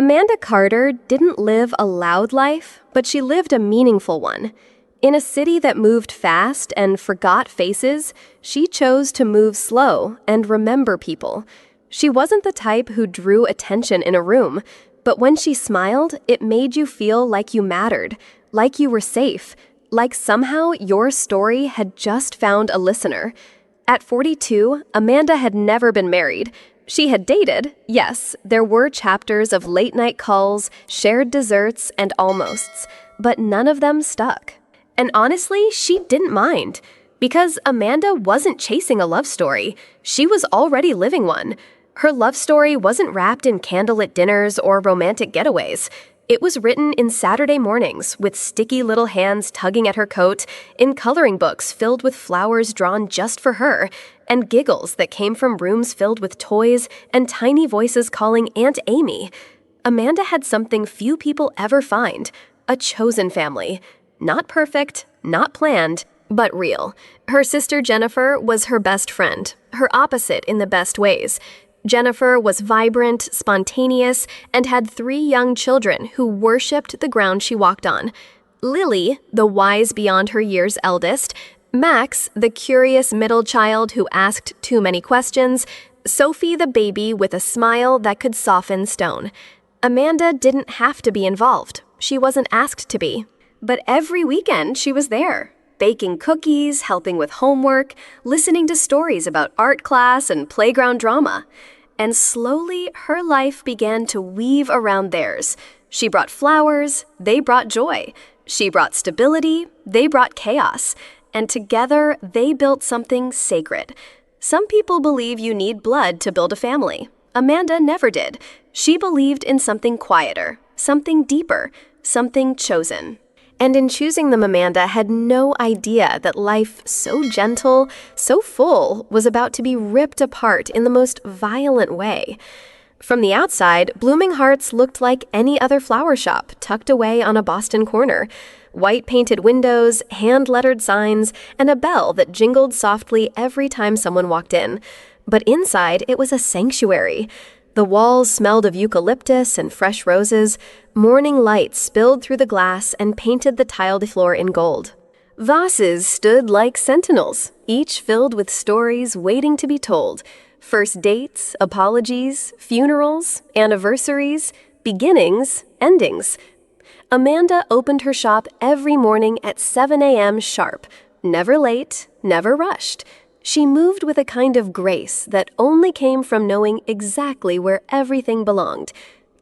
Amanda Carter didn't live a loud life, but she lived a meaningful one. In a city that moved fast and forgot faces, she chose to move slow and remember people. She wasn't the type who drew attention in a room, but when she smiled, it made you feel like you mattered, like you were safe, like somehow your story had just found a listener. At 42, Amanda had never been married. She had dated, yes, there were chapters of late-night calls, shared desserts, and almosts, but none of them stuck. And honestly, she didn't mind. Because Amanda wasn't chasing a love story. She was already living one. Her love story wasn't wrapped in candlelit dinners or romantic getaways. It was written in Saturday mornings, with sticky little hands tugging at her coat, in coloring books filled with flowers drawn just for her, and giggles that came from rooms filled with toys and tiny voices calling Aunt Amy. Amanda had something few people ever find, a chosen family. Not perfect, not planned, but real. Her sister Jennifer was her best friend, her opposite in the best ways. Jennifer was vibrant, spontaneous, and had 3 young children who worshipped the ground she walked on. Lily, the wise beyond her years eldest, Max, the curious middle child who asked too many questions, Sophie the baby with a smile that could soften stone. Amanda didn't have to be involved. She wasn't asked to be. But every weekend she was there, baking cookies, helping with homework, listening to stories about art class and playground drama. And slowly, her life began to weave around theirs. She brought flowers, they brought joy. She brought stability, they brought chaos. And together, they built something sacred. Some people believe you need blood to build a family. Amanda never did. She believed in something quieter, something deeper, something chosen. And in choosing them, Amanda had no idea that life so gentle, so full, was about to be ripped apart in the most violent way. From the outside, Blooming Hearts looked like any other flower shop tucked away on a Boston corner. White painted windows, hand-lettered signs, and a bell that jingled softly every time someone walked in. But inside, it was a sanctuary. The walls smelled of eucalyptus and fresh roses. Morning light spilled through the glass and painted the tiled floor in gold. Vases stood like sentinels, each filled with stories waiting to be told. First dates, apologies, funerals, anniversaries, beginnings, endings. Amanda opened her shop every morning at 7 a.m. sharp. Never late, never rushed. She moved with a kind of grace that only came from knowing exactly where everything belonged.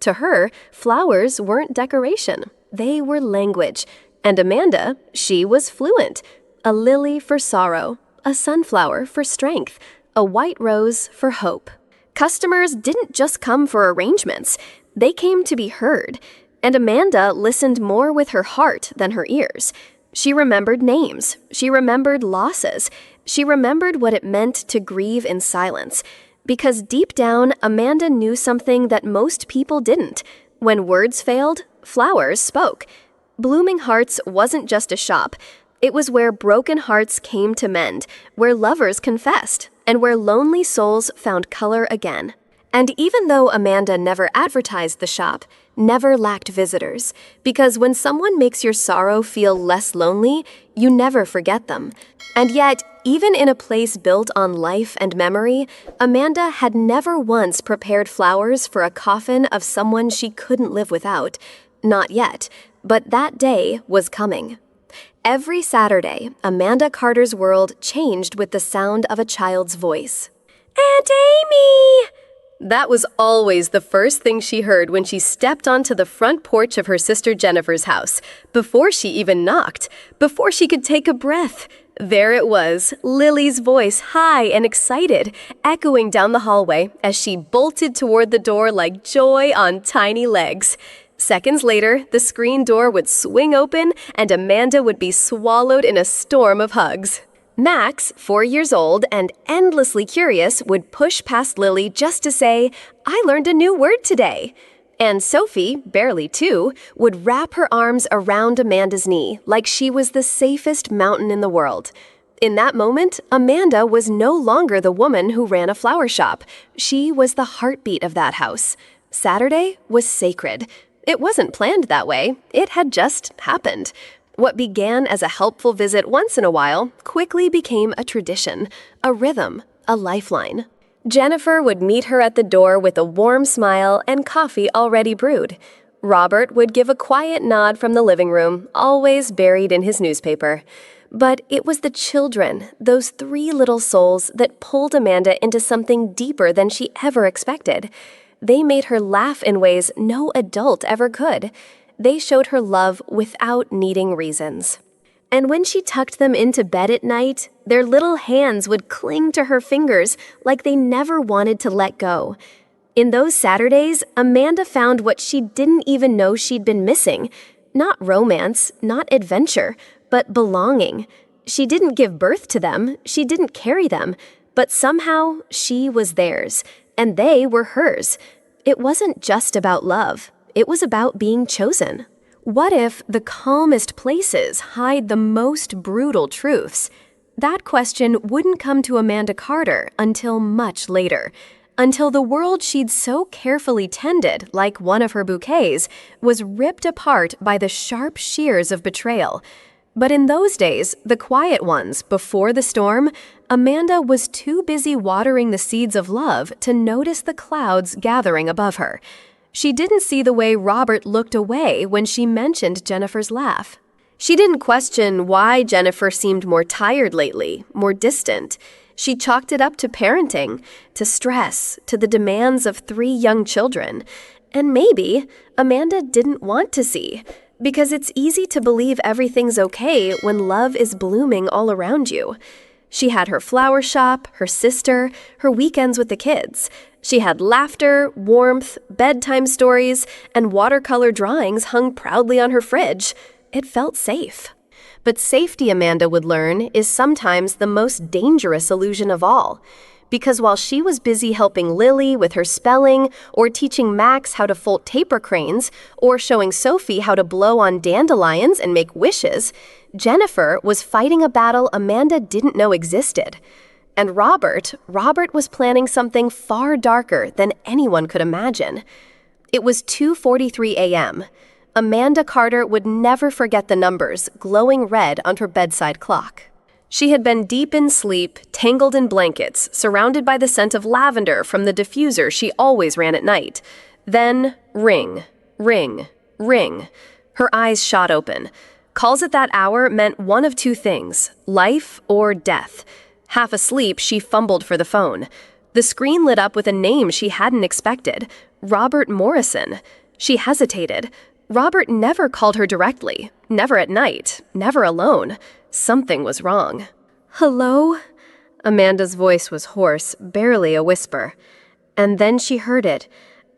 To her, flowers weren't decoration. They were language. And Amanda, she was fluent. A lily for sorrow, a sunflower for strength, a white rose for hope. Customers didn't just come for arrangements. They came to be heard. And Amanda listened more with her heart than her ears. She remembered names. She remembered losses. She remembered what it meant to grieve in silence. Because deep down, Amanda knew something that most people didn't. When words failed, flowers spoke. Blooming Hearts wasn't just a shop. It was where broken hearts came to mend, where lovers confessed, and where lonely souls found color again. And even though Amanda never advertised the shop, never lacked visitors, because when someone makes your sorrow feel less lonely, you never forget them. And yet, even in a place built on life and memory, Amanda had never once prepared flowers for a coffin of someone she couldn't live without. Not yet, but that day was coming. Every Saturday, Amanda Carter's world changed with the sound of a child's voice. "Aunt Amy!" That was always the first thing she heard when she stepped onto the front porch of her sister Jennifer's house, before she even knocked, before she could take a breath. There it was, Lily's voice, high and excited, echoing down the hallway as she bolted toward the door like joy on tiny legs. Seconds later, the screen door would swing open and Amanda would be swallowed in a storm of hugs. Max, 4 years old and endlessly curious, would push past Lily just to say, "I learned a new word today." And Sophie, barely 2, would wrap her arms around Amanda's knee like she was the safest mountain in the world. In that moment, Amanda was no longer the woman who ran a flower shop. She was the heartbeat of that house. Saturday was sacred. It wasn't planned that way. It had just happened. What began as a helpful visit once in a while quickly became a tradition, a rhythm, a lifeline. Jennifer would meet her at the door with a warm smile and coffee already brewed. Robert would give a quiet nod from the living room, always buried in his newspaper. But it was the children, those three little souls, that pulled Amanda into something deeper than she ever expected. They made her laugh in ways no adult ever could. They showed her love without needing reasons. And when she tucked them into bed at night, their little hands would cling to her fingers like they never wanted to let go. In those Saturdays, Amanda found what she didn't even know she'd been missing. Not romance, not adventure, but belonging. She didn't give birth to them, she didn't carry them, but somehow she was theirs, and they were hers. It wasn't just about love, it was about being chosen. What if the calmest places hide the most brutal truths? That question wouldn't come to Amanda Carter until much later. Until the world she'd so carefully tended, like one of her bouquets, was ripped apart by the sharp shears of betrayal. But in those days, the quiet ones, before the storm, Amanda was too busy watering the seeds of love to notice the clouds gathering above her. She didn't see the way Robert looked away when she mentioned Jennifer's laugh. She didn't question why Jennifer seemed more tired lately, more distant. She chalked it up to parenting, to stress, to the demands of 3 young children. And maybe Amanda didn't want to see, because it's easy to believe everything's okay when love is blooming all around you. She had her flower shop, her sister, her weekends with the kids. She had laughter, warmth, bedtime stories, and watercolor drawings hung proudly on her fridge. It felt safe. But safety, Amanda would learn, is sometimes the most dangerous illusion of all. Because while she was busy helping Lily with her spelling, or teaching Max how to fold taper cranes, or showing Sophie how to blow on dandelions and make wishes, Jennifer was fighting a battle Amanda didn't know existed. And Robert was planning something far darker than anyone could imagine. It was 2:43 a.m. Amanda Carter would never forget the numbers glowing red on her bedside clock. She had been deep in sleep, tangled in blankets, surrounded by the scent of lavender from the diffuser she always ran at night. Then, ring, ring, ring. Her eyes shot open. Calls at that hour meant one of 2 things, life or death. Half asleep, she fumbled for the phone. The screen lit up with a name she hadn't expected, Robert Morrison. She hesitated. Robert never called her directly, never at night, never alone. Something was wrong. "Hello?" Amanda's voice was hoarse, barely a whisper. And then she heard it.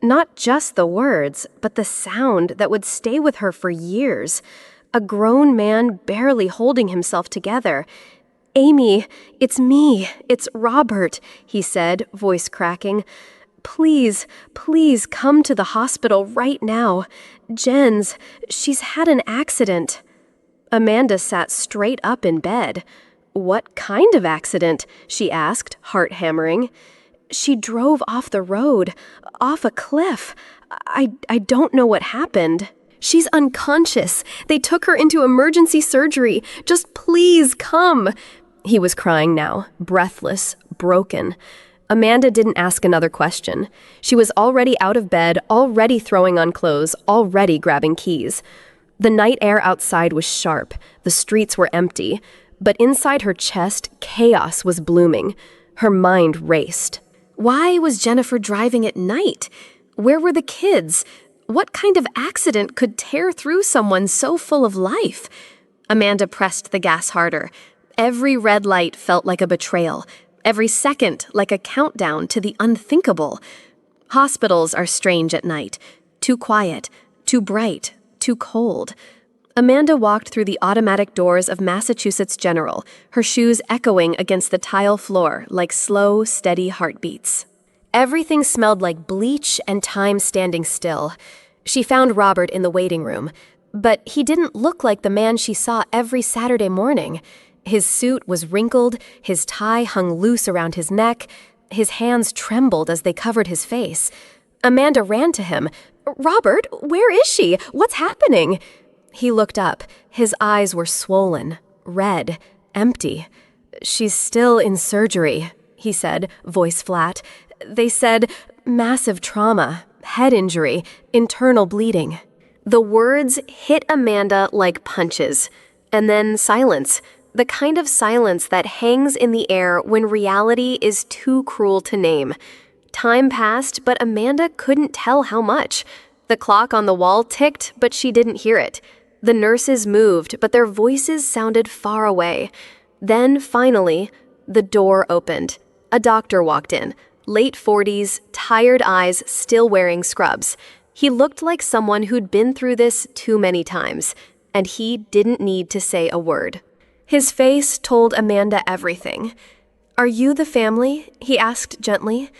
Not just the words, but the sound that would stay with her for years. A grown man barely holding himself together. "Amy, it's me. It's Robert," he said, voice cracking. Please come to the hospital right now. She's had an accident." Amanda sat straight up in bed. "What kind of accident?" she asked, heart hammering. "She drove off the road, off a cliff. I don't know what happened. She's unconscious. They took her into emergency surgery. Just please come." He was crying now, breathless, broken. Amanda didn't ask another question. She was already out of bed, already throwing on clothes, already grabbing keys. The night air outside was sharp. The streets were empty. But inside her chest, chaos was blooming. Her mind raced. Why was Jennifer driving at night? Where were the kids? What kind of accident could tear through someone so full of life? Amanda pressed the gas harder. Every red light felt like a betrayal. Every second like a countdown to the unthinkable. Hospitals are strange at night. Too quiet, too bright, too cold. Amanda walked through the automatic doors of Massachusetts General, her shoes echoing against the tile floor like slow, steady heartbeats. Everything smelled like bleach and time standing still. She found Robert in the waiting room, but he didn't look like the man she saw every Saturday morning. His suit was wrinkled, his tie hung loose around his neck, his hands trembled as they covered his face. Amanda ran to him. "Robert, where is she? What's happening?" He looked up. His eyes were swollen, red, empty. "She's still in surgery," he said, voice flat. "They said massive trauma, head injury, internal bleeding." The words hit Amanda like punches. And then silence. The kind of silence that hangs in the air when reality is too cruel to name. Time passed, but Amanda couldn't tell how much. The clock on the wall ticked, but she didn't hear it. The nurses moved, but their voices sounded far away. Then, finally, the door opened. A doctor walked in, late 40s, tired eyes, still wearing scrubs. He looked like someone who'd been through this too many times, and he didn't need to say a word. His face told Amanda everything. "Are you the family?" he asked gently.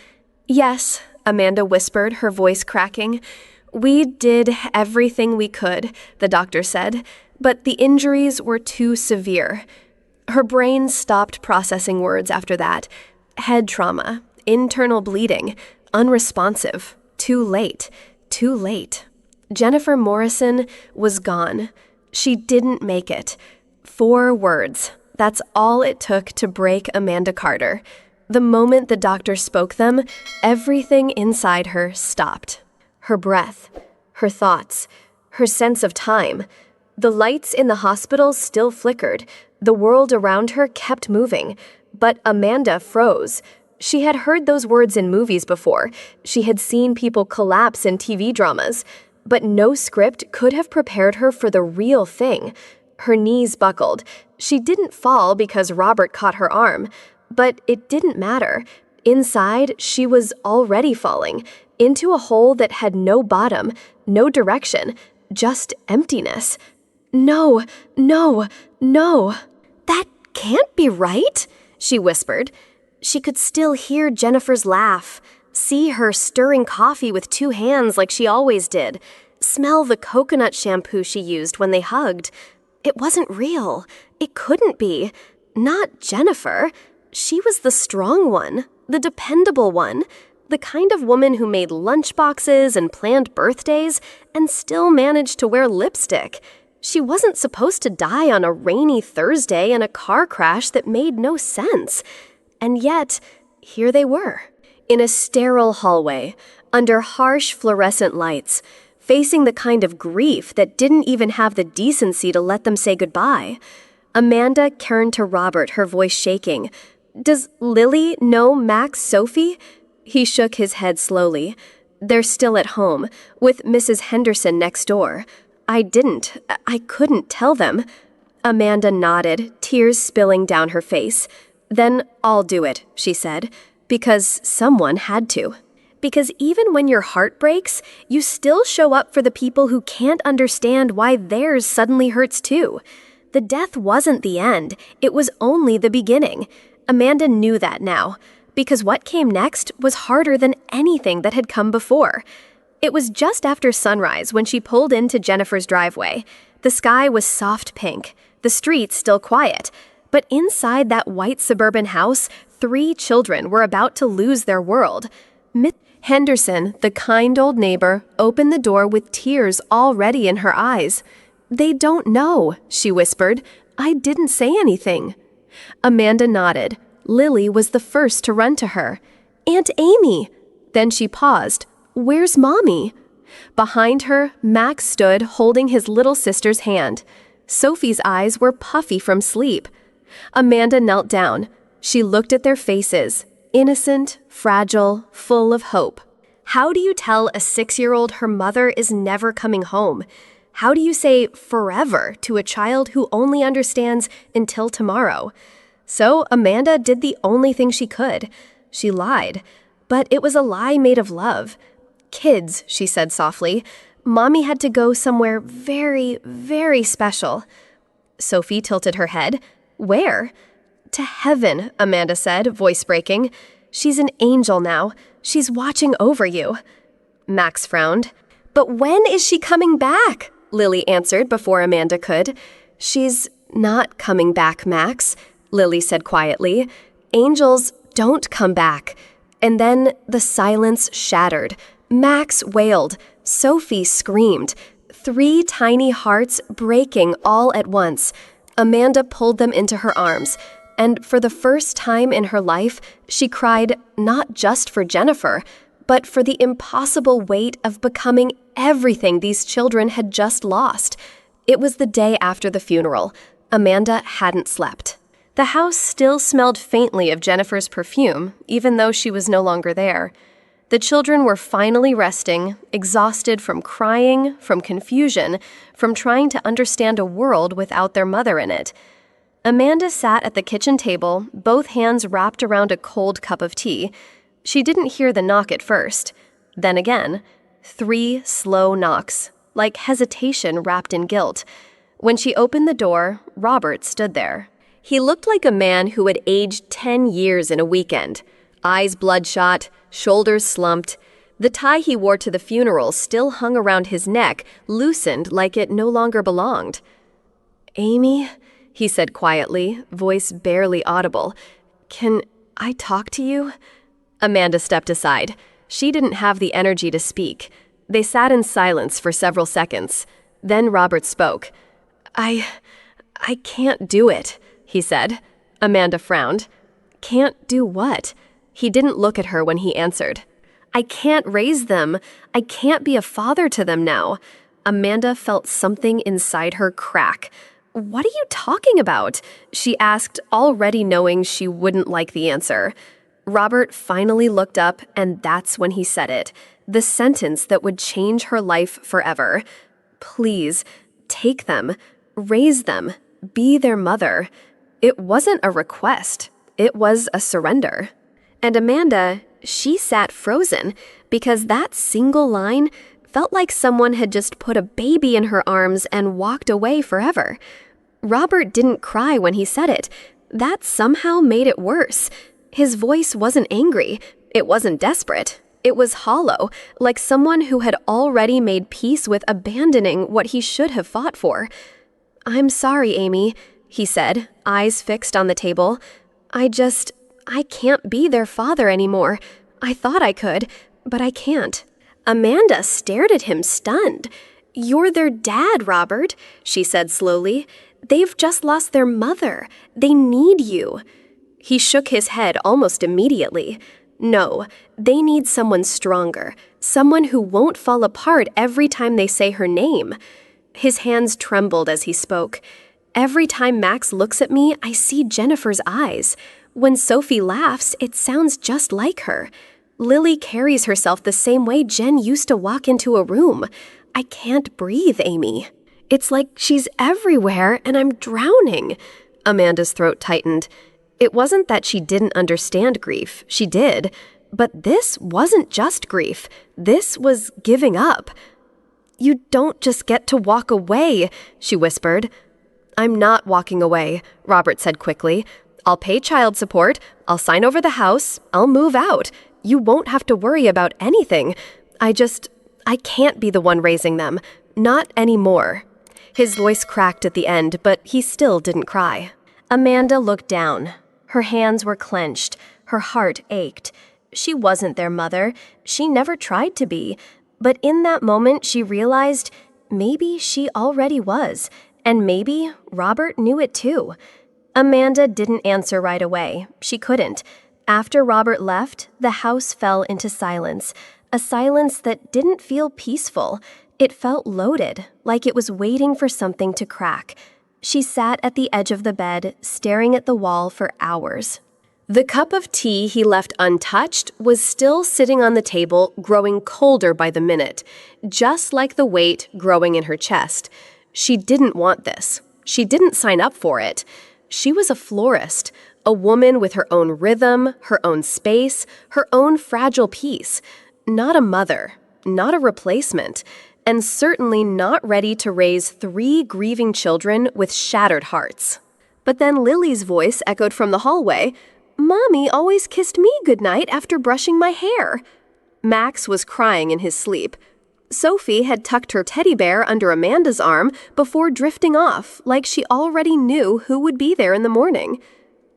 "Yes," Amanda whispered, her voice cracking. "We did everything we could," the doctor said, "but the injuries were too severe." Her brain stopped processing words after that. Head trauma, internal bleeding, unresponsive, too late, too late. Jennifer Morrison was gone. She didn't make it. 4 words. That's all it took to break Amanda Carter. The moment the doctor spoke them, everything inside her stopped. Her breath, her thoughts, her sense of time. The lights in the hospital still flickered. The world around her kept moving. But Amanda froze. She had heard those words in movies before. She had seen people collapse in TV dramas. But no script could have prepared her for the real thing. Her knees buckled. She didn't fall because Robert caught her arm. But it didn't matter. Inside, she was already falling, into a hole that had no bottom, no direction, just emptiness. "No, no, no. That can't be right," she whispered. She could still hear Jennifer's laugh, see her stirring coffee with 2 hands like she always did, smell the coconut shampoo she used when they hugged. It wasn't real. It couldn't be. Not Jennifer. She was the strong one, the dependable one, the kind of woman who made lunchboxes and planned birthdays and still managed to wear lipstick. She wasn't supposed to die on a rainy Thursday in a car crash that made no sense. And yet, here they were, in a sterile hallway, under harsh fluorescent lights, facing the kind of grief that didn't even have the decency to let them say goodbye. Amanda turned to Robert, her voice shaking. "Does Lily know Max Sophie?" He shook his head slowly. "They're still at home, with Mrs. Henderson next door. I couldn't tell them." Amanda nodded, tears spilling down her face. "Then I'll do it," she said, "because someone had to. Because even when your heart breaks, you still show up for the people who can't understand why theirs suddenly hurts too. The death wasn't the end, it was only the beginning. Amanda knew that now, because what came next was harder than anything that had come before. It was just after sunrise when she pulled into Jennifer's driveway. The sky was soft pink, the streets still quiet, but inside that white suburban house, 3 children were about to lose their world. Miss Henderson, the kind old neighbor, opened the door with tears already in her eyes. "They don't know," she whispered. "I didn't say anything." Amanda nodded. Lily was the first to run to her. "Aunt Amy!" Then she paused. "Where's Mommy?" Behind her, Max stood holding his little sister's hand. Sophie's eyes were puffy from sleep. Amanda knelt down. She looked at their faces, innocent, fragile, full of hope. How do you tell a 6-year-old her mother is never coming home? How do you say forever to a child who only understands until tomorrow? So Amanda did the only thing she could. She lied, but it was a lie made of love. "Kids," she said softly, "Mommy had to go somewhere very, very special." Sophie tilted her head. "Where?" "To heaven," Amanda said, voice breaking. "She's an angel now. She's watching over you." Max frowned. "But when is she coming back?" Lily answered before Amanda could. "She's not coming back, Max," Lily said quietly. "Angels don't come back." And then the silence shattered. Max wailed. Sophie screamed. 3 tiny hearts breaking all at once. Amanda pulled them into her arms, and for the first time in her life, she cried not just for Jennifer, but for the impossible weight of becoming everything these children had just lost. It was the day after the funeral. Amanda hadn't slept. The house still smelled faintly of Jennifer's perfume, even though she was no longer there. The children were finally resting, exhausted from crying, from confusion, from trying to understand a world without their mother in it. Amanda sat at the kitchen table, both hands wrapped around a cold cup of tea. She didn't hear the knock at first. Then again, 3 slow knocks, like hesitation wrapped in guilt. When she opened the door, Robert stood there. He looked like a man who had aged 10 years in a weekend. Eyes bloodshot, shoulders slumped. The tie he wore to the funeral still hung around his neck, loosened like it no longer belonged. "Amy," he said quietly, voice barely audible. "Can I talk to you?" Amanda stepped aside. She didn't have the energy to speak. They sat in silence for several seconds. Then Robert spoke. I can't do it," he said. Amanda frowned. "Can't do what?" He didn't look at her when he answered. "I can't raise them. I can't be a father to them now." Amanda felt something inside her crack. "What are you talking about?" she asked, already knowing she wouldn't like the answer. Robert finally looked up, and that's when he said it, the sentence that would change her life forever. "Please, take them, raise them, be their mother." It wasn't a request. It was a surrender. And Amanda, she sat frozen, because that single line felt like someone had just put a baby in her arms and walked away forever. Robert didn't cry when he said it. That somehow made it worse. His voice wasn't angry. It wasn't desperate. It was hollow, like someone who had already made peace with abandoning what he should have fought for. "I'm sorry, Amy," he said, eyes fixed on the table. I can't be their father anymore. I thought I could, but I can't." Amanda stared at him, stunned. "You're their dad, Robert," she said slowly. "They've just lost their mother. They need you." He shook his head almost immediately. "No, they need someone stronger, someone who won't fall apart every time they say her name." His hands trembled as he spoke. "Every time Max looks at me, I see Jennifer's eyes. When Sophie laughs, it sounds just like her. Lily carries herself the same way Jen used to walk into a room. I can't breathe, Amy. It's like she's everywhere and I'm drowning." Amanda's throat tightened. It wasn't that she didn't understand grief. She did. But this wasn't just grief. This was giving up. "You don't just get to walk away," she whispered. "I'm not walking away," Robert said quickly. "I'll pay child support. I'll sign over the house. I'll move out. You won't have to worry about anything. I can't be the one raising them. Not anymore." His voice cracked at the end, but he still didn't cry. Amanda looked down. Her hands were clenched. Her heart ached. She wasn't their mother. She never tried to be. But in that moment, she realized maybe she already was. And maybe Robert knew it too. Amanda didn't answer right away. She couldn't. After Robert left, the house fell into silence. A silence that didn't feel peaceful. It felt loaded, like it was waiting for something to crack. She sat at the edge of the bed, staring at the wall for hours. The cup of tea he left untouched was still sitting on the table, growing colder by the minute, just like the weight growing in her chest. She didn't want this. She didn't sign up for it. She was a florist, a woman with her own rhythm, her own space, her own fragile peace. Not a mother, not a replacement, and certainly not ready to raise 3 grieving children with shattered hearts. But then Lily's voice echoed from the hallway. "Mommy always kissed me goodnight after brushing my hair." Max was crying in his sleep. Sophie had tucked her teddy bear under Amanda's arm before drifting off, like she already knew who would be there in the morning.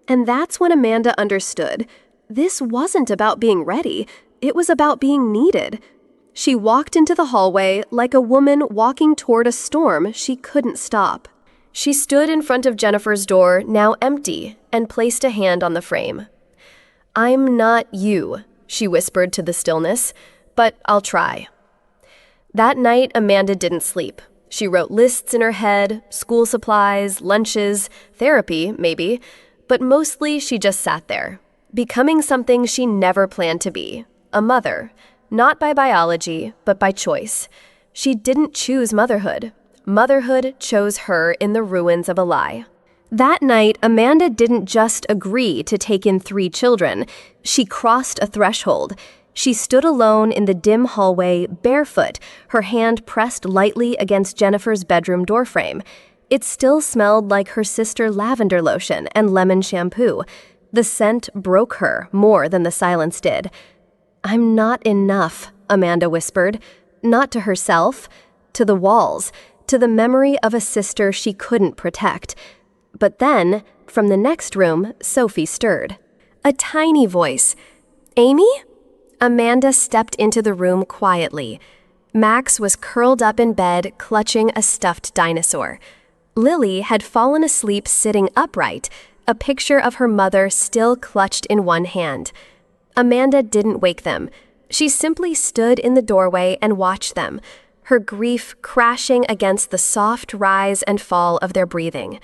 And that's when Amanda understood. This wasn't about being ready. It was about being needed. She walked into the hallway like a woman walking toward a storm she couldn't stop. She stood in front of Jennifer's door, now empty, and placed a hand on the frame. "I'm not you," she whispered to the stillness, "but I'll try." That night, Amanda didn't sleep. She wrote lists in her head, school supplies, lunches, therapy, maybe, but mostly she just sat there, becoming something she never planned to be, a mother, not by biology, but by choice. She didn't choose motherhood. Motherhood chose her in the ruins of a lie. That night, Amanda didn't just agree to take in 3 children. She crossed a threshold. She stood alone in the dim hallway, barefoot, her hand pressed lightly against Jennifer's bedroom doorframe. It still smelled like her sister lavender lotion and lemon shampoo. The scent broke her more than the silence did. "I'm not enough," Amanda whispered, not to herself, to the walls, to the memory of a sister she couldn't protect. But then, from the next room, Sophie stirred. A tiny voice. "Amy?" Amanda stepped into the room quietly. Max was curled up in bed, clutching a stuffed dinosaur. Lily had fallen asleep sitting upright, a picture of her mother still clutched in one hand. Amanda didn't wake them. She simply stood in the doorway and watched them, her grief crashing against the soft rise and fall of their breathing.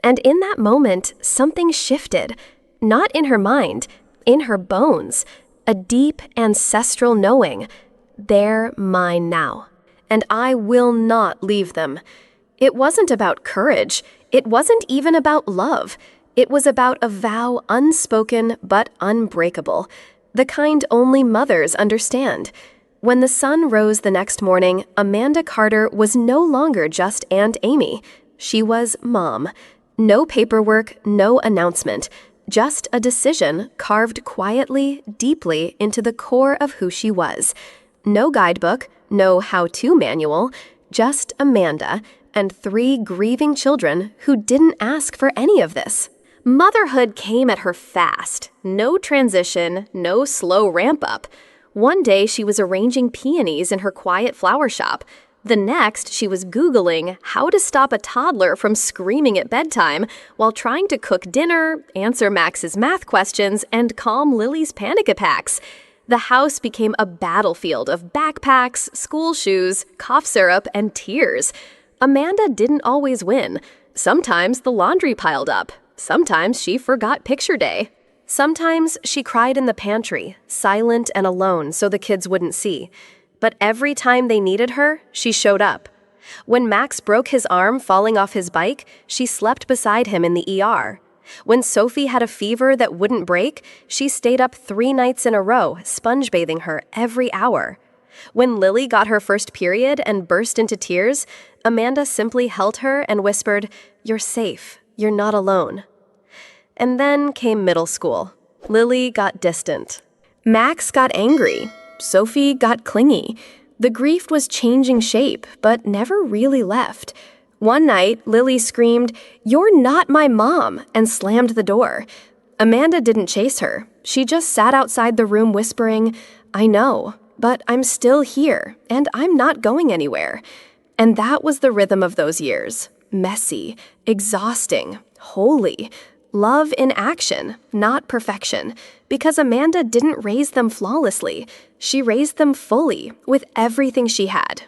And in that moment, something shifted, not in her mind, in her bones. A deep ancestral knowing, they're mine now, and I will not leave them. It wasn't about courage. It wasn't even about love. It was about a vow unspoken but unbreakable, the kind only mothers understand. When the sun rose the next morning, Amanda Carter was no longer just Aunt Amy. She was Mom. No paperwork, no announcement. Just a decision carved quietly, deeply into the core of who she was. No guidebook, no how-to manual, just Amanda and 3 grieving children who didn't ask for any of this. Motherhood came at her fast. No transition, no slow ramp-up. One day she was arranging peonies in her quiet flower shop. The next, she was Googling how to stop a toddler from screaming at bedtime while trying to cook dinner, answer Max's math questions, and calm Lily's panic attacks. The house became a battlefield of backpacks, school shoes, cough syrup, and tears. Amanda didn't always win. Sometimes the laundry piled up. Sometimes she forgot picture day. Sometimes she cried in the pantry, silent and alone so the kids wouldn't see. But every time they needed her, she showed up. When Max broke his arm falling off his bike, she slept beside him in the ER. When Sophie had a fever that wouldn't break, she stayed up 3 nights in a row, sponge bathing her every hour. When Lily got her first period and burst into tears, Amanda simply held her and whispered, "You're safe. You're not alone." And then came middle school. Lily got distant. Max got angry. Sophie got clingy. The grief was changing shape, but never really left. One night, Lily screamed, "You're not my mom," and slammed the door. Amanda didn't chase her. She just sat outside the room whispering, "I know, but I'm still here, and I'm not going anywhere." And that was the rhythm of those years. Messy, exhausting, holy. Love in action, not perfection, because Amanda didn't raise them flawlessly. She raised them fully, with everything she had.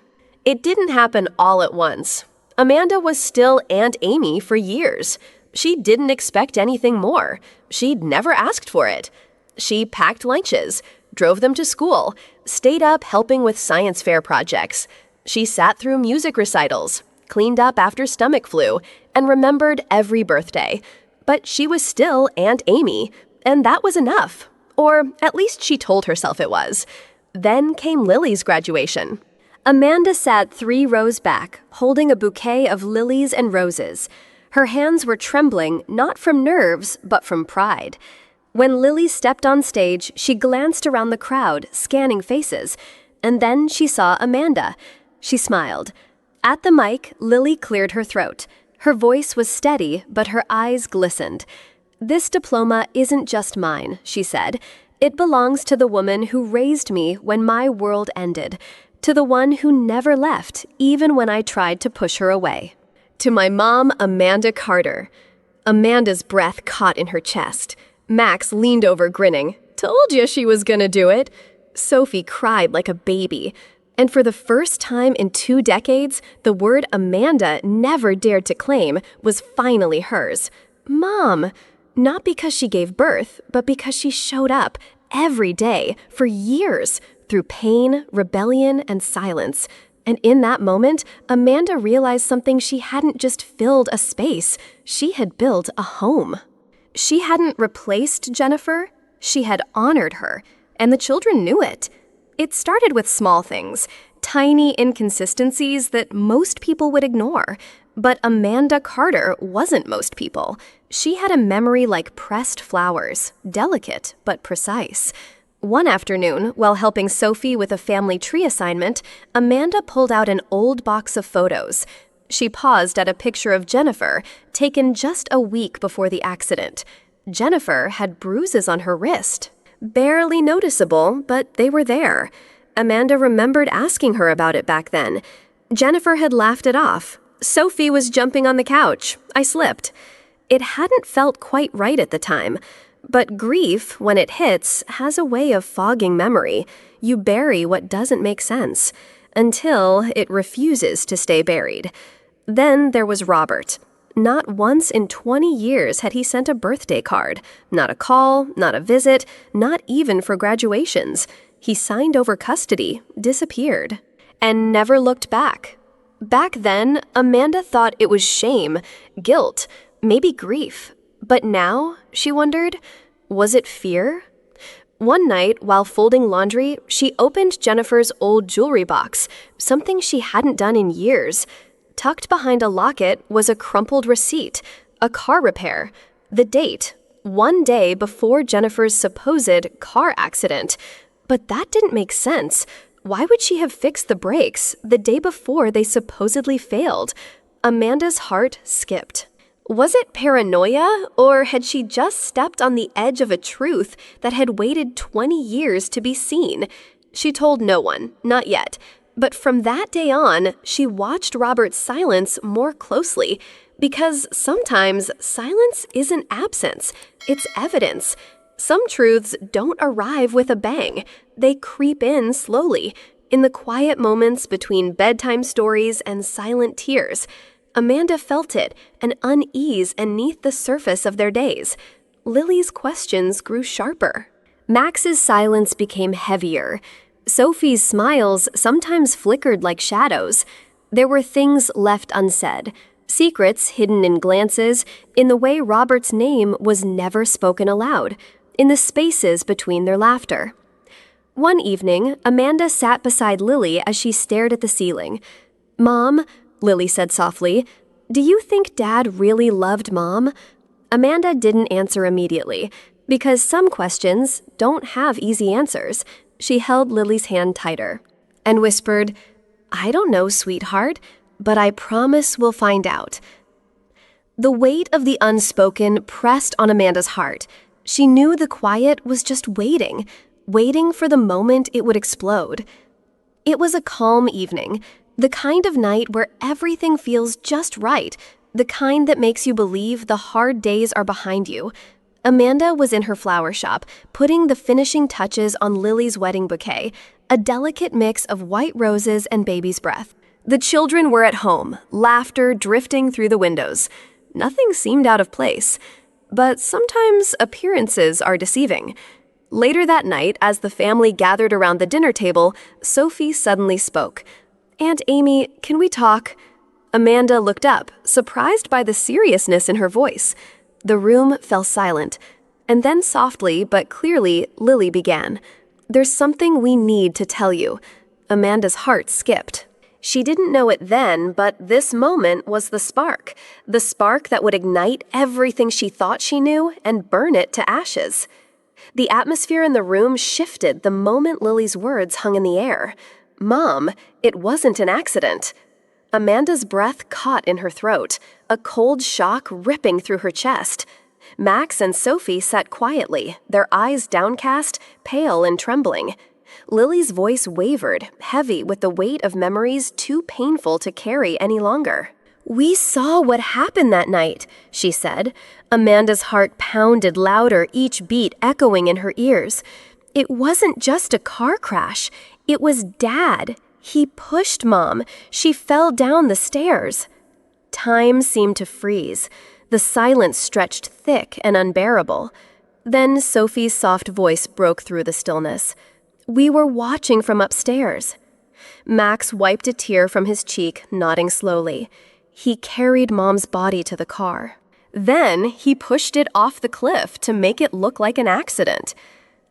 It didn't happen all at once. Amanda was still Aunt Amy for years. She didn't expect anything more. She'd never asked for it. She packed lunches, drove them to school, stayed up helping with science fair projects. She sat through music recitals, cleaned up after stomach flu, and remembered every birthday. But she was still Aunt Amy, and that was enough. Or at least she told herself it was. Then came Lily's graduation. Amanda sat 3 rows back, holding a bouquet of lilies and roses. Her hands were trembling, not from nerves, but from pride. When Lily stepped on stage, she glanced around the crowd, scanning faces. And then she saw Amanda. She smiled. At the mic, Lily cleared her throat. Her voice was steady, but her eyes glistened. "This diploma isn't just mine," she said. It belongs to the woman who raised me when my world ended, to the one who never left, even when I tried to push her away. To my mom, Amanda Carter. Amanda's breath caught in her chest. Max leaned over grinning. Told you she was gonna do it. Sophie cried like a baby. And for the first time in 2 decades, the word Amanda never dared to claim was finally hers. Mom! Not because she gave birth, but because she showed up every day for years through pain, rebellion, and silence. And in that moment, Amanda realized something: she hadn't just filled a space, she had built a home. She hadn't replaced Jennifer, she had honored her, and the children knew it. It started with small things, tiny inconsistencies that most people would ignore. But Amanda Carter wasn't most people. She had a memory like pressed flowers, delicate but precise. One afternoon, while helping Sophie with a family tree assignment, Amanda pulled out an old box of photos. She paused at a picture of Jennifer, taken just a week before the accident. Jennifer had bruises on her wrist. Barely noticeable, but they were there. Amanda remembered asking her about it back then. Jennifer had laughed it off. Sophie was jumping on the couch. I slipped. It hadn't felt quite right at the time. But grief, when it hits, has a way of fogging memory. You bury what doesn't make sense, until it refuses to stay buried. Then there was Robert. Not once in 20 years had he sent a birthday card. Not a call, not a visit, not even for graduations. He signed over custody, disappeared, and never looked back. Back then, Amanda thought it was shame, guilt, maybe grief. But now, she wondered, was it fear? One night, while folding laundry, she opened Jennifer's old jewelry box, something she hadn't done in years. Tucked behind a locket was a crumpled receipt, a car repair, the date, 1 day before Jennifer's supposed car accident. But that didn't make sense. Why would she have fixed the brakes the day before they supposedly failed? Amanda's heart skipped. Was it paranoia, or had she just stepped on the edge of a truth that had waited 20 years to be seen? She told no one, not yet. But from that day on, she watched Robert's silence more closely, because sometimes silence isn't absence, it's evidence. Some truths don't arrive with a bang. They creep in slowly, in the quiet moments between bedtime stories and silent tears. Amanda felt it, an unease beneath the surface of their days. Lily's questions grew sharper. Max's silence became heavier. Sophie's smiles sometimes flickered like shadows. There were things left unsaid, secrets hidden in glances, in the way Robert's name was never spoken aloud, in the spaces between their laughter. One evening, Amanda sat beside Lily as she stared at the ceiling. "Mom," Lily said softly, "do you think Dad really loved Mom?" Amanda didn't answer immediately, because some questions don't have easy answers. She held Lily's hand tighter and whispered, "I don't know, sweetheart, but I promise we'll find out." The weight of the unspoken pressed on Amanda's heart. She knew the quiet was just waiting for the moment it would explode. It was a calm evening, the kind of night where everything feels just right, the kind that makes you believe the hard days are behind you. Amanda was in her flower shop, putting the finishing touches on Lily's wedding bouquet, a delicate mix of white roses and baby's breath. The children were at home, laughter drifting through the windows. Nothing seemed out of place. But sometimes appearances are deceiving. Later that night, as the family gathered around the dinner table, Sophie suddenly spoke. "Aunt Amy, can we talk?" Amanda looked up, surprised by the seriousness in her voice. The room fell silent, and then softly but clearly, Lily began. "There's something we need to tell you." Amanda's heart skipped. She didn't know it then, but this moment was the spark that would ignite everything she thought she knew and burn it to ashes. The atmosphere in the room shifted the moment Lily's words hung in the air. "Mom, it wasn't an accident." Amanda's breath caught in her throat, a cold shock ripping through her chest. Max and Sophie sat quietly, their eyes downcast, pale and trembling. Lily's voice wavered, heavy with the weight of memories too painful to carry any longer. "We saw what happened that night," she said. Amanda's heart pounded louder, each beat echoing in her ears. "It wasn't just a car crash. It was Dad. He pushed Mom. She fell down the stairs." Time seemed to freeze. The silence stretched thick and unbearable. Then Sophie's soft voice broke through the stillness. "We were watching from upstairs." Max wiped a tear from his cheek, nodding slowly. He carried Mom's body to the car. Then he pushed it off the cliff to make it look like an accident.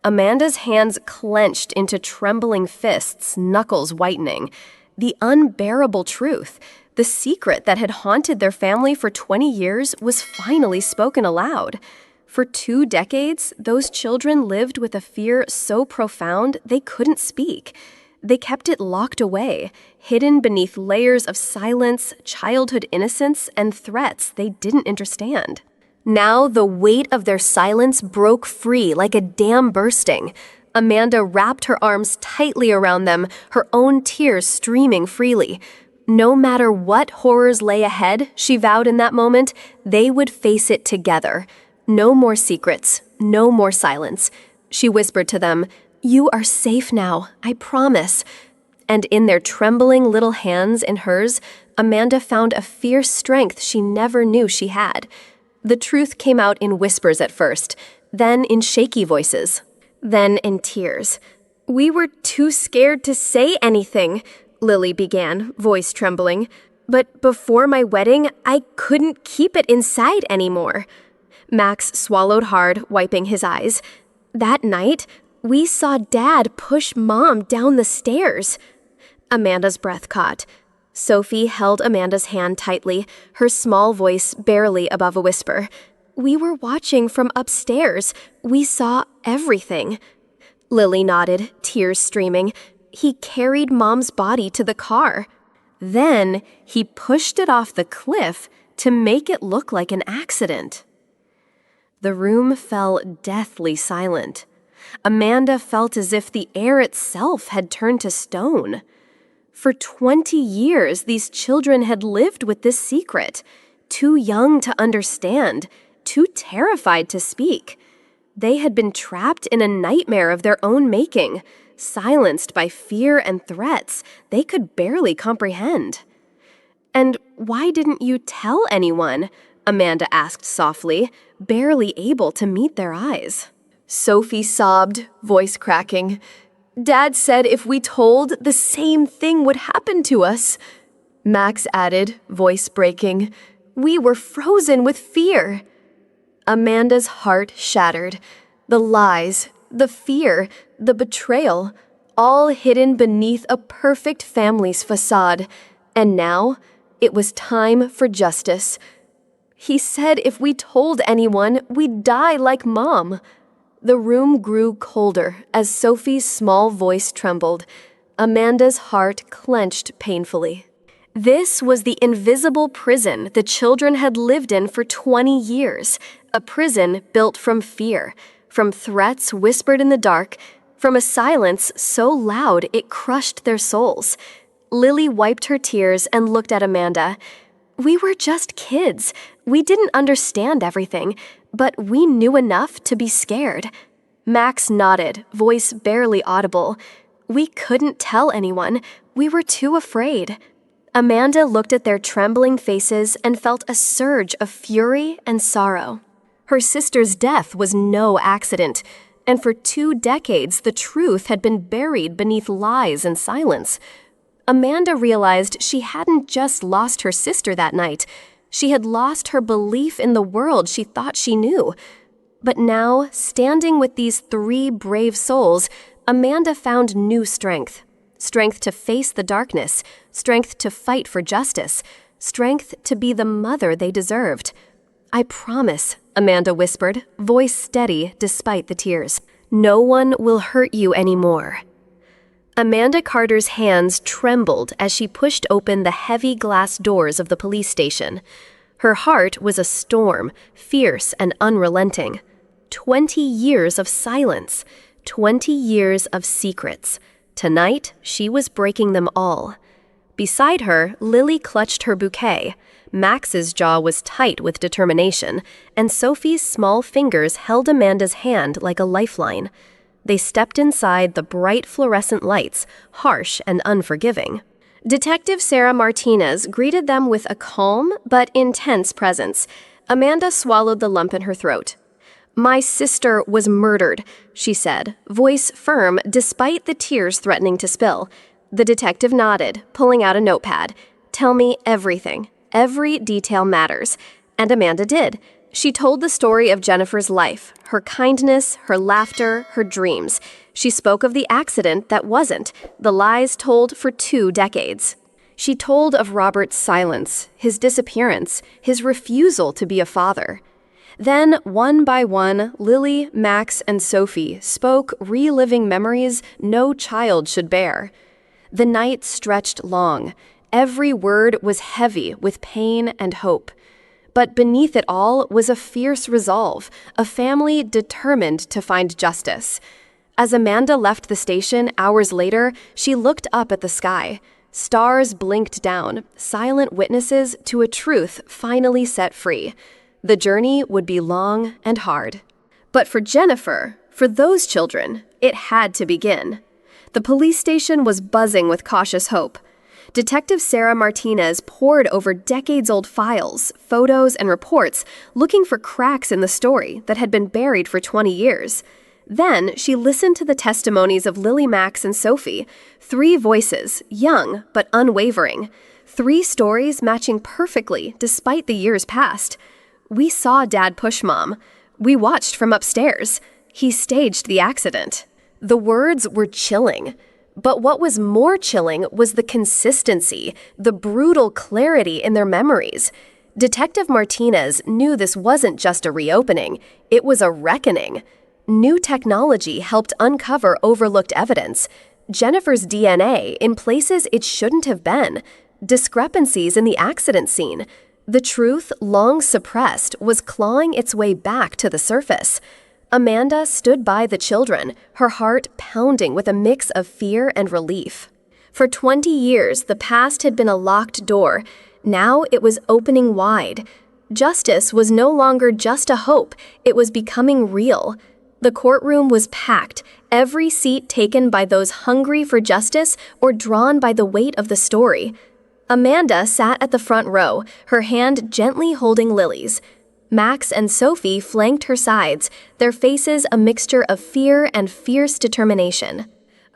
Amanda's hands clenched into trembling fists, knuckles whitening. The unbearable truth, the secret that had haunted their family for 20 years, was finally spoken aloud. For 2 decades, those children lived with a fear so profound they couldn't speak. They kept it locked away, hidden beneath layers of silence, childhood innocence, and threats they didn't understand. Now the weight of their silence broke free like a dam bursting. Amanda wrapped her arms tightly around them, her own tears streaming freely. No matter what horrors lay ahead, she vowed in that moment, they would face it together. No more secrets, no more silence. She whispered to them, "You are safe now, I promise." And in their trembling little hands in hers, Amanda found a fierce strength she never knew she had. The truth came out in whispers at first, then in shaky voices, then in tears. "We were too scared to say anything," Lily began, voice trembling. "But before my wedding, I couldn't keep it inside anymore." Max swallowed hard, wiping his eyes. "That night, we saw Dad push Mom down the stairs." Amanda's breath caught. Sophie held Amanda's hand tightly, her small voice barely above a whisper. "We were watching from upstairs. We saw everything." Lily nodded, tears streaming. "He carried Mom's body to the car. Then he pushed it off the cliff to make it look like an accident." The room fell deathly silent. Amanda felt as if the air itself had turned to stone. For 20 years, these children had lived with this secret, too young to understand, too terrified to speak. They had been trapped in a nightmare of their own making, silenced by fear and threats they could barely comprehend. "And why didn't you tell anyone?" Amanda asked softly, barely able to meet their eyes. Sophie sobbed, voice cracking. "Dad said if we told, the same thing would happen to us." Max added, voice breaking. "We were frozen with fear." Amanda's heart shattered. The lies, the fear, the betrayal, all hidden beneath a perfect family's facade. And now, it was time for justice. "He said if we told anyone, we'd die like Mom." The room grew colder as Sophie's small voice trembled. Amanda's heart clenched painfully. This was the invisible prison the children had lived in for 20 years, a prison built from fear, from threats whispered in the dark, from a silence so loud it crushed their souls. Lily wiped her tears and looked at Amanda. "We were just kids. We didn't understand everything, but we knew enough to be scared." Max nodded, voice barely audible. "We couldn't tell anyone. We were too afraid." Amanda looked at their trembling faces and felt a surge of fury and sorrow. Her sister's death was no accident, and for 2 decades the truth had been buried beneath lies and silence. Amanda realized she hadn't just lost her sister that night. She had lost her belief in the world she thought she knew. But now, standing with these 3 brave souls, Amanda found new strength. Strength to face the darkness, strength to fight for justice, strength to be the mother they deserved. "I promise," Amanda whispered, voice steady despite the tears. "No one will hurt you anymore." Amanda Carter's hands trembled as she pushed open the heavy glass doors of the police station. Her heart was a storm, fierce and unrelenting. 20 years of silence, 20 years of secrets. Tonight, she was breaking them all. Beside her, Lily clutched her bouquet. Max's jaw was tight with determination, and Sophie's small fingers held Amanda's hand like a lifeline. They stepped inside the bright fluorescent lights, harsh and unforgiving. Detective Sarah Martinez greeted them with a calm but intense presence. Amanda swallowed the lump in her throat. "My sister was murdered," she said, voice firm despite the tears threatening to spill. The detective nodded, pulling out a notepad. "Tell me everything. Every detail matters." And Amanda did. She told the story of Jennifer's life, her kindness, her laughter, her dreams. She spoke of the accident that wasn't, the lies told for 2 decades. She told of Robert's silence, his disappearance, his refusal to be a father. Then, one by one, Lily, Max, and Sophie spoke, reliving memories no child should bear. The night stretched long. Every word was heavy with pain and hope. But beneath it all was a fierce resolve, a family determined to find justice. As Amanda left the station hours later, she looked up at the sky. Stars blinked down, silent witnesses to a truth finally set free. The journey would be long and hard. But for Jennifer, for those children, it had to begin. The police station was buzzing with cautious hope. Detective Sarah Martinez pored over decades-old files, photos, and reports, looking for cracks in the story that had been buried for 20 years. Then she listened to the testimonies of Lily, Max, and Sophie, 3 voices, young but unwavering, 3 stories matching perfectly despite the years past. "We saw Dad push Mom. We watched from upstairs. He staged the accident." The words were chilling. But what was more chilling was the consistency, the brutal clarity in their memories. Detective Martinez knew this wasn't just a reopening, it was a reckoning. New technology helped uncover overlooked evidence. Jennifer's DNA in places it shouldn't have been. Discrepancies in the accident scene. The truth, long suppressed, was clawing its way back to the surface. Amanda stood by the children, her heart pounding with a mix of fear and relief. For 20 years, the past had been a locked door. Now it was opening wide. Justice was no longer just a hope, it was becoming real. The courtroom was packed, every seat taken by those hungry for justice or drawn by the weight of the story. Amanda sat at the front row, her hand gently holding Lily's. Max and Sophie flanked her sides, their faces a mixture of fear and fierce determination.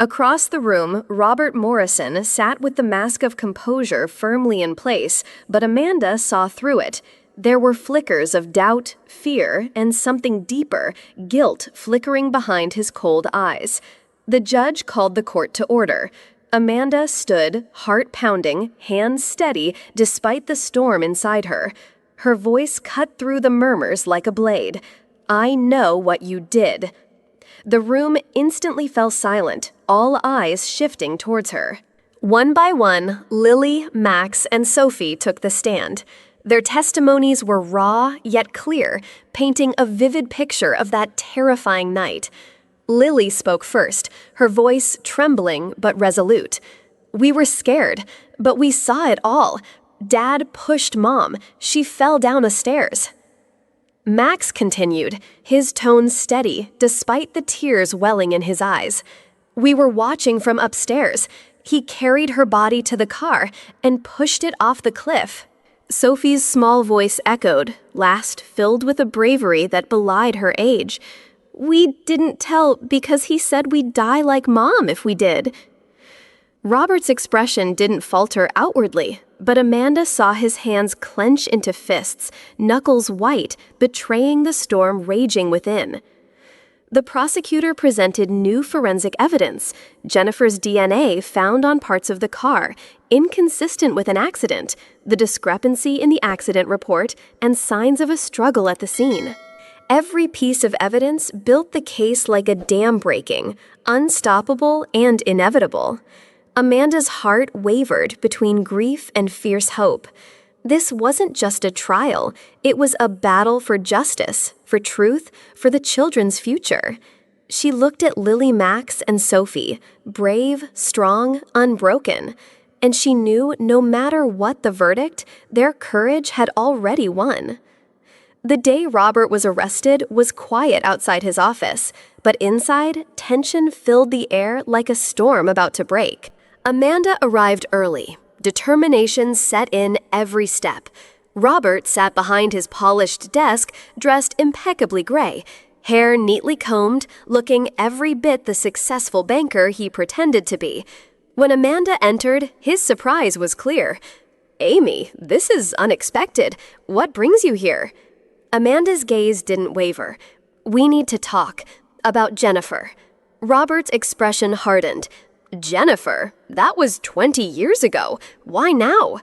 Across the room, Robert Morrison sat with the mask of composure firmly in place, but Amanda saw through it. There were flickers of doubt, fear, and something deeper, guilt flickering behind his cold eyes. The judge called the court to order. Amanda stood, heart pounding, hands steady, despite the storm inside her. Her voice cut through the murmurs like a blade. "I know what you did." The room instantly fell silent, all eyes shifting towards her. One by one, Lily, Max, and Sophie took the stand. Their testimonies were raw yet clear, painting a vivid picture of that terrifying night. Lily spoke first, her voice trembling but resolute. "We were scared, but we saw it all. Dad pushed Mom. She fell down the stairs." Max continued, his tone steady, despite the tears welling in his eyes. "We were watching from upstairs. He carried her body to the car and pushed it off the cliff." Sophie's small voice echoed, last filled with a bravery that belied her age. "We didn't tell because he said we'd die like Mom if we did." Robert's expression didn't falter outwardly, but Amanda saw his hands clench into fists, knuckles white, betraying the storm raging within. The prosecutor presented new forensic evidence, Jennifer's DNA found on parts of the car, inconsistent with an accident, the discrepancy in the accident report, and signs of a struggle at the scene. Every piece of evidence built the case like a dam breaking, unstoppable and inevitable. Amanda's heart wavered between grief and fierce hope. This wasn't just a trial, it was a battle for justice, for truth, for the children's future. She looked at Lily Max and Sophie, brave, strong, unbroken, and she knew no matter what the verdict, their courage had already won. The day Robert was arrested was quiet outside his office, but inside, tension filled the air like a storm about to break. Amanda arrived early. Determination set in every step. Robert sat behind his polished desk, dressed impeccably gray, hair neatly combed, looking every bit the successful banker he pretended to be. When Amanda entered, his surprise was clear. "Amy, this is unexpected. What brings you here?" Amanda's gaze didn't waver. "We need to talk. About Jennifer." Robert's expression hardened. "Jennifer? That was 20 years ago. Why now?"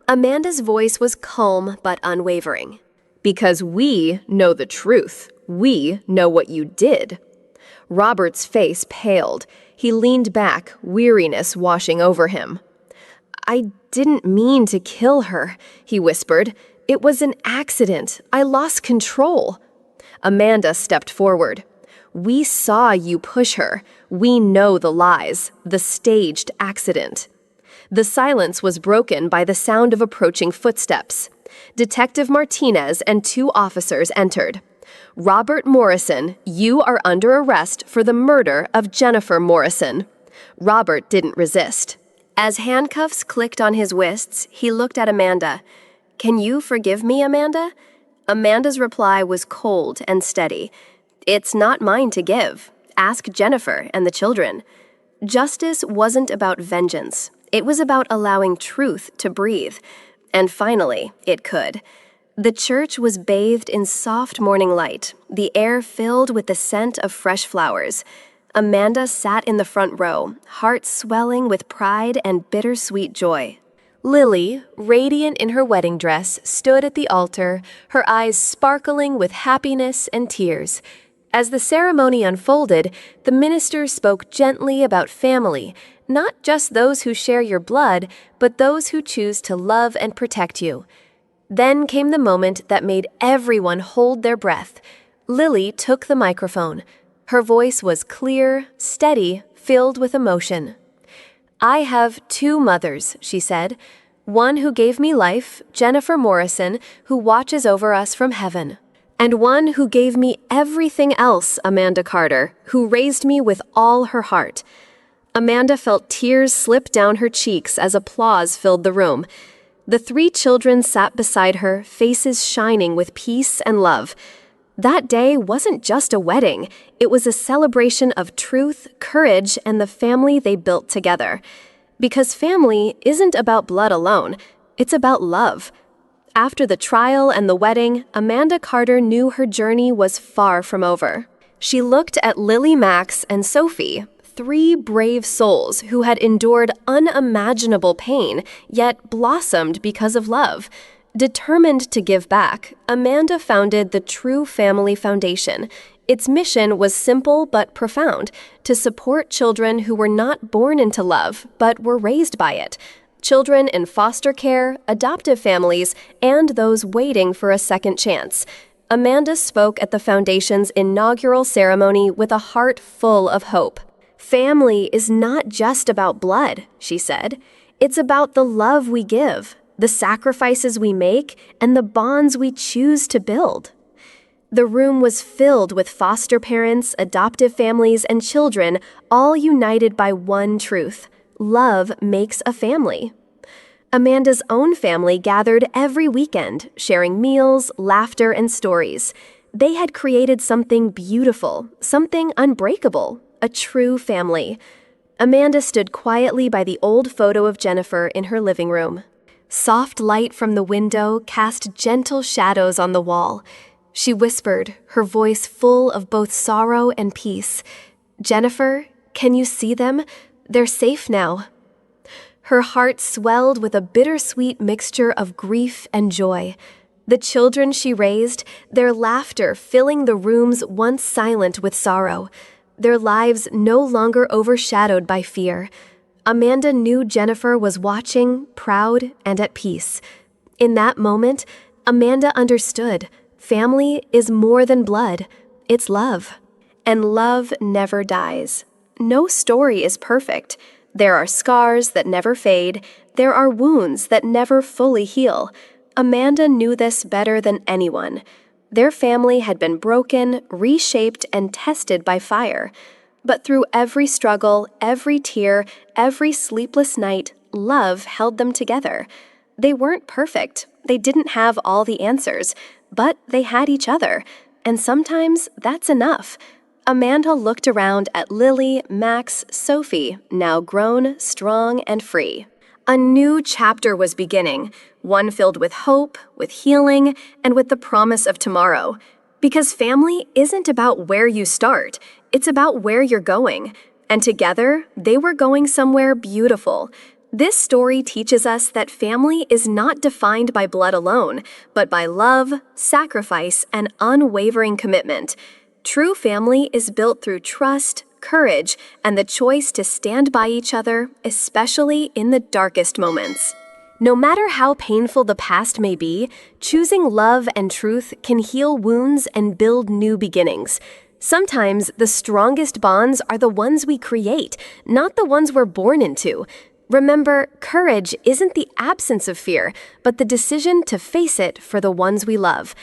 Amanda's voice was calm but unwavering. "Because we know the truth. We know what you did." Robert's face paled. He leaned back, weariness washing over him. "I didn't mean to kill her," he whispered. "It was an accident. I lost control." Amanda stepped forward. "We saw you push her. We know the lies, the staged accident." The silence was broken by the sound of approaching footsteps. Detective Martinez and 2 officers entered. "Robert Morrison, you are under arrest for the murder of Jennifer Morrison." Robert didn't resist. As handcuffs clicked on his wrists, he looked at Amanda. "Can you forgive me, Amanda?" Amanda's reply was cold and steady. "It's not mine to give. Ask Jennifer and the children." Justice wasn't about vengeance. It was about allowing truth to breathe. And finally, it could. The church was bathed in soft morning light, the air filled with the scent of fresh flowers. Amanda sat in the front row, heart swelling with pride and bittersweet joy. Lily, radiant in her wedding dress, stood at the altar, her eyes sparkling with happiness and tears. As the ceremony unfolded, the minister spoke gently about family, not just those who share your blood, but those who choose to love and protect you. Then came the moment that made everyone hold their breath. Lily took the microphone. Her voice was clear, steady, filled with emotion. "I have 2 mothers," she said. "One who gave me life, Jennifer Morrison, who watches over us from heaven. And one who gave me everything else, Amanda Carter, who raised me with all her heart." Amanda felt tears slip down her cheeks as applause filled the room. The 3 children sat beside her, faces shining with peace and love. That day wasn't just a wedding. It was a celebration of truth, courage, and the family they built together. Because family isn't about blood alone. It's about love. After the trial and the wedding, Amanda Carter knew her journey was far from over. She looked at Lily Max and Sophie, 3 brave souls who had endured unimaginable pain, yet blossomed because of love. Determined to give back, Amanda founded the True Family Foundation. Its mission was simple but profound, to support children who were not born into love, but were raised by it. Children in foster care, adoptive families, and those waiting for a second chance. Amanda spoke at the foundation's inaugural ceremony with a heart full of hope. "Family is not just about blood," she said. "It's about the love we give, the sacrifices we make, and the bonds we choose to build." The room was filled with foster parents, adoptive families, and children, all united by one truth: love makes a family. Amanda's own family gathered every weekend, sharing meals, laughter, and stories. They had created something beautiful, something unbreakable, a true family. Amanda stood quietly by the old photo of Jennifer in her living room. Soft light from the window cast gentle shadows on the wall. She whispered, her voice full of both sorrow and peace. "Jennifer, can you see them? They're safe now." Her heart swelled with a bittersweet mixture of grief and joy. The children she raised, their laughter filling the rooms once silent with sorrow. Their lives no longer overshadowed by fear. Amanda knew Jennifer was watching, proud, and at peace. In that moment, Amanda understood family is more than blood, it's love. And love never dies. No story is perfect. There are scars that never fade. There are wounds that never fully heal. Amanda knew this better than anyone. Their family had been broken, reshaped, and tested by fire. But through every struggle, every tear, every sleepless night, love held them together. They weren't perfect. They didn't have all the answers, but they had each other. And sometimes that's enough. Amanda looked around at Lily, Max, Sophie, now grown, strong, and free. A new chapter was beginning, one filled with hope, with healing, and with the promise of tomorrow. Because family isn't about where you start, it's about where you're going. And together, they were going somewhere beautiful. This story teaches us that family is not defined by blood alone, but by love, sacrifice, and unwavering commitment. True family is built through trust, courage, and the choice to stand by each other, especially in the darkest moments. No matter how painful the past may be, choosing love and truth can heal wounds and build new beginnings. Sometimes the strongest bonds are the ones we create, not the ones we're born into. Remember, courage isn't the absence of fear, but the decision to face it for the ones we love.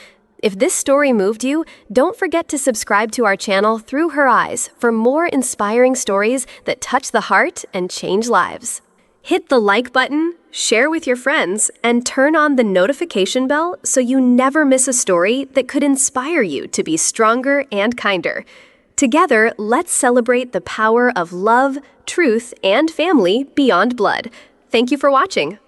If this story moved you, don't forget to subscribe to our channel Through Her Eyes for more inspiring stories that touch the heart and change lives. Hit the like button, share with your friends, and turn on the notification bell so you never miss a story that could inspire you to be stronger and kinder. Together, let's celebrate the power of love, truth, and family beyond blood. Thank you for watching.